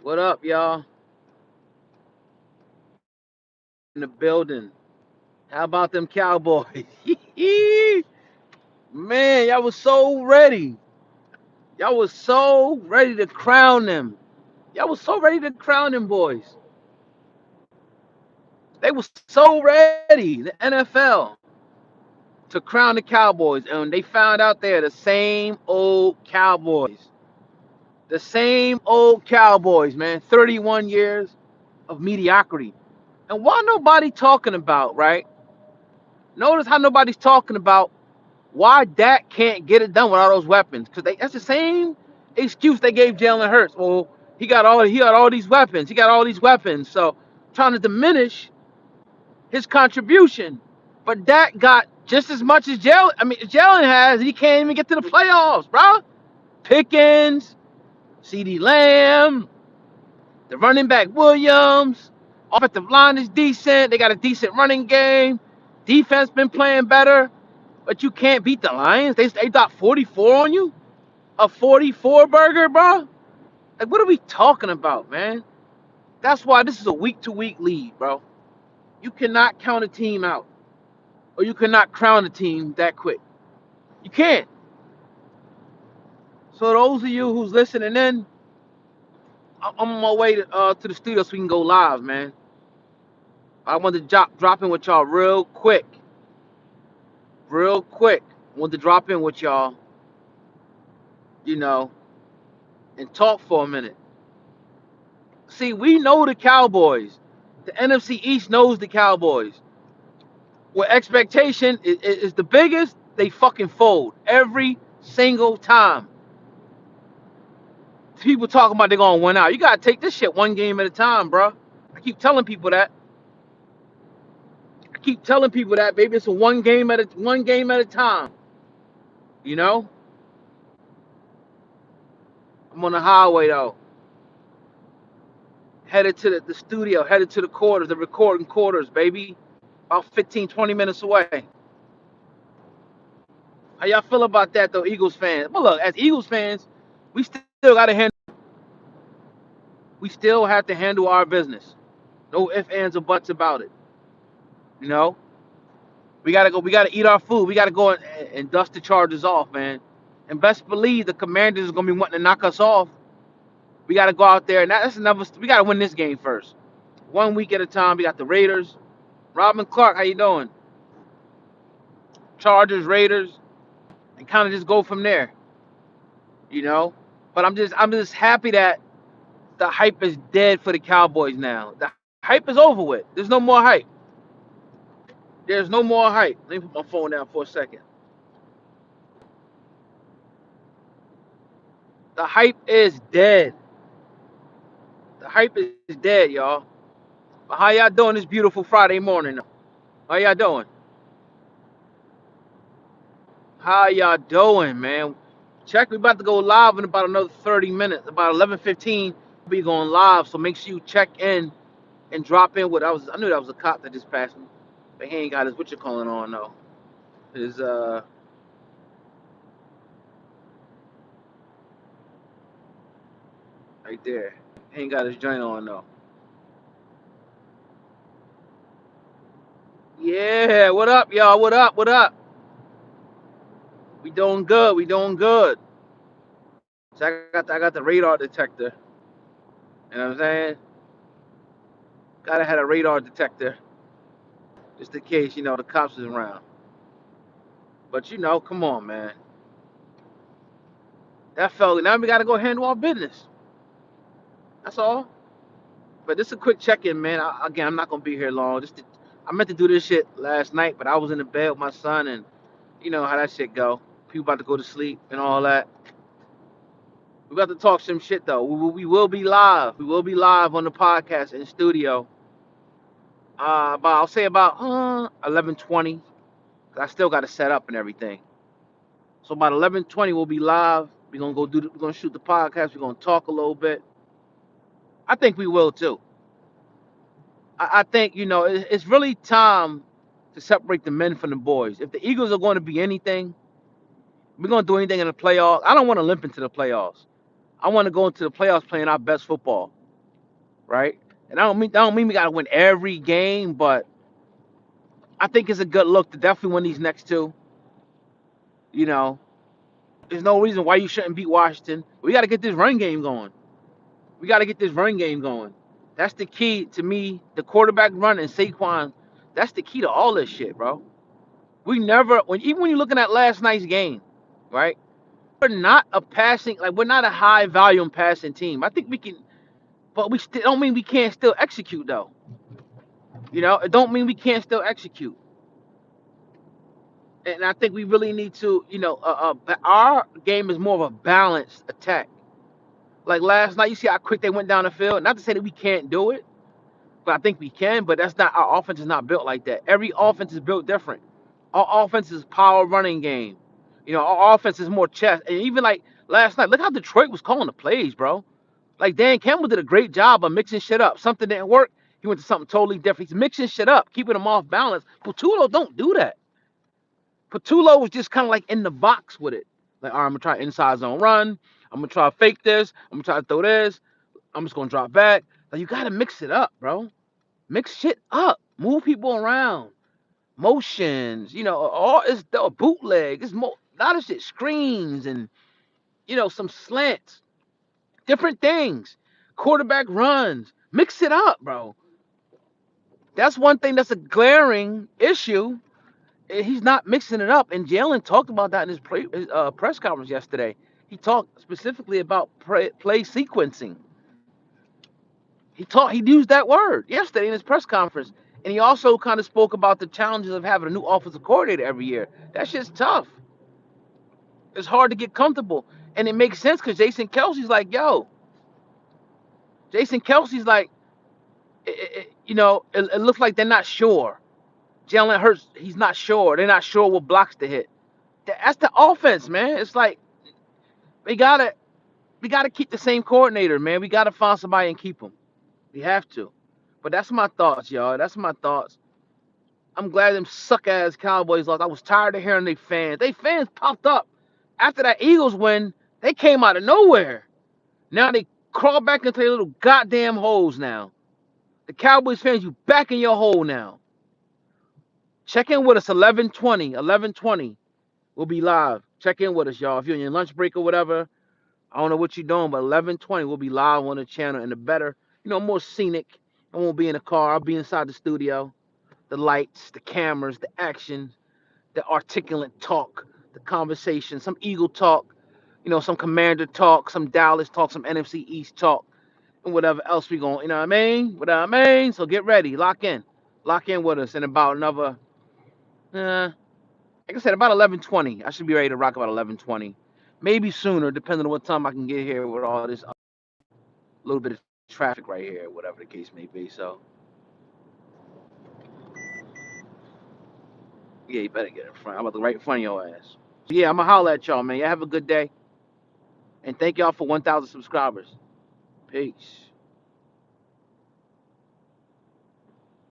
What up, y'all? In the building. How about them Cowboys? Man, y'all was so ready. Y'all was so ready to crown them. Y'all was so ready to crown them boys. They was so ready, the NFL, to crown the Cowboys. And they found out they're the same old Cowboys. The same old Cowboys, man. 31 years of mediocrity. And why nobody talking about, right? Notice how nobody's talking about why Dak can't get it done with all those weapons. Because that's the same excuse they gave Jalen Hurts. Well, he got all these weapons. He got all these weapons. So trying to diminish his contribution. But Dak got just as much as Jalen. I mean, Jalen has. He can't even get to the playoffs, bro. Pickens, CD Lamb, the running back Williams. Offensive line is decent. They got a decent running game. Defense been playing better. But you can't beat the Lions. They dropped 44 on you? A 44 burger, bro? Like, what are we talking about, man? That's why this is a week-to-week league, bro. You cannot count a team out. Or you cannot crown a team that quick. You can't. So those of you who's listening in, I'm on my way to the studio so we can go live, man. I wanted to drop in with y'all real quick. Real quick. I wanted to drop in with y'all, you know, and talk for a minute. See, we know the Cowboys. The NFC East knows the Cowboys. Where expectation is the biggest, they fucking fold every single time. People talking about they're gonna win out. You gotta take this shit one game at a time, bro. I keep telling people that. I keep telling people that, baby. It's a one game at a time. You know. I'm on the highway though, headed to the studio, headed to the quarters, the recording quarters, baby. About 15, 20 minutes away. How y'all feel about that though, Eagles fans? But look, as Eagles fans, we still gotta handle. We still have to handle our business. No ifs, ands, or buts about it. You know, we gotta go. We gotta eat our food. We gotta go and dust the Chargers off, man. And best believe the Commanders is gonna be wanting to knock us off. We gotta go out there, and that's another. We gotta win this game first. One week at a time. We got the Raiders. Robin Clark, how you doing? Chargers, Raiders, and kind of just go from there. You know, but I'm just happy that the hype is dead for the Cowboys now. The hype is over with. There's no more hype. There's no more hype. Let me put my phone down for a second. The hype is dead. The hype is dead, y'all. But how y'all doing this beautiful Friday morning? How y'all doing? How y'all doing, man? Check, we about to go live in about another 30 minutes. About 11:15, we'll be going live. So make sure you check in and drop in with. I knew that was a cop that just passed me, but he ain't got his what you calling on though. His right there. He ain't got his joint on though. Yeah, what up, y'all? What up? What up? We doing good. We doing good. So I got the radar detector. You know what I'm saying? Gotta have a radar detector just in case the cops is around. But come on, man. That felt. Now we gotta go handle our business. That's all. But this is a quick check-in, man. Again, I'm not gonna be here long. I meant to do this shit last night, but I was in the bed with my son, and you know how that shit go. People about to go to sleep and all that. We got to talk some shit though. We will be live. We will be live on the podcast in studio. About I'll say about 11:20. I still got to set up and everything. So about 11:20 we'll be live. We're gonna shoot the podcast. We're gonna talk a little bit. I think we will too. I think it's really time to separate the men from the boys. If the Eagles are going to be anything, we're going to do anything in the playoffs. I don't want to limp into the playoffs. I want to go into the playoffs playing our best football. right? And I don't mean we gotta win every game, but I think it's a good look to definitely win these next two. You know, there's no reason why you shouldn't beat Washington. We got to get this run game going. We got to get this run game going. That's the key to me. The quarterback run and Saquon. That's the key to all this shit, bro. We never, even when you're looking at last night's game, right? We're not a passing, like we're not a high volume passing team. I think we can, but we still don't mean we can't still execute though. It don't mean we can't still execute. And I think we really need to, our game is more of a balanced attack. Like last night, you see how quick they went down the field. Not to say that we can't do it, but I think we can. But that's not our offense is not built like that. Every offense is built different. Our offense is power running game. Our offense is more chest. And even like last night, look how Detroit was calling the plays, bro. Like Dan Campbell did a great job of mixing shit up. Something didn't work. He went to something totally different. He's mixing shit up, keeping them off balance. Patulo don't do that. Patulo was just kind of like in the box with it. Like, all right, I'm gonna try inside zone run. I'm gonna try to fake this. I'm gonna try to throw this. I'm just gonna drop back. Like you gotta mix it up, bro. Mix shit up. Move people around. Motions. All it's the bootleg. It's a lot of shit. Screens and some slants. Different things. Quarterback runs. Mix it up, bro. That's one thing that's a glaring issue. He's not mixing it up. And Jalen talked about that in his press conference yesterday. He talked specifically about play sequencing. He used that word yesterday in his press conference. And he also kind of spoke about the challenges of having a new offensive coordinator every year. That shit's tough. It's hard to get comfortable. And it makes sense because Jason Kelsey's like, yo. Jason Kelsey's like, it looks like they're not sure. Jalen Hurts, he's not sure. They're not sure what blocks to hit. That's the offense, man. It's like we gotta keep the same coordinator, man. We gotta find somebody and keep him. We have to. But that's my thoughts, y'all. That's my thoughts. I'm glad them suck ass Cowboys lost. I was tired of hearing they fans. They fans popped up after that Eagles win. They came out of nowhere. Now they crawl back into their little goddamn holes now. The Cowboys fans, you back in your hole now. Check in with us 11:20. 11:20. We'll be live. Check in with us, y'all. If you're on your lunch break or whatever, I don't know what you're doing, but 11:20 we'll be live on the channel and the better, more scenic. I won't be in the car. I'll be inside the studio. The lights, the cameras, the action, the articulate talk, the conversation, some Eagle talk, some Commander talk, some Dallas talk, some NFC East talk, and whatever else we going, what I mean? So get ready, lock in with us in about another, like I said, about 11:20. I should be ready to rock about 11:20, maybe sooner, depending on what time I can get here with all this little bit of traffic right here, whatever the case may be. So yeah, you better get in front. I'm about to right in front of your ass. So yeah, I'm gonna holler at y'all, man. Y'all have a good day, and thank y'all for 1,000 subscribers. Peace.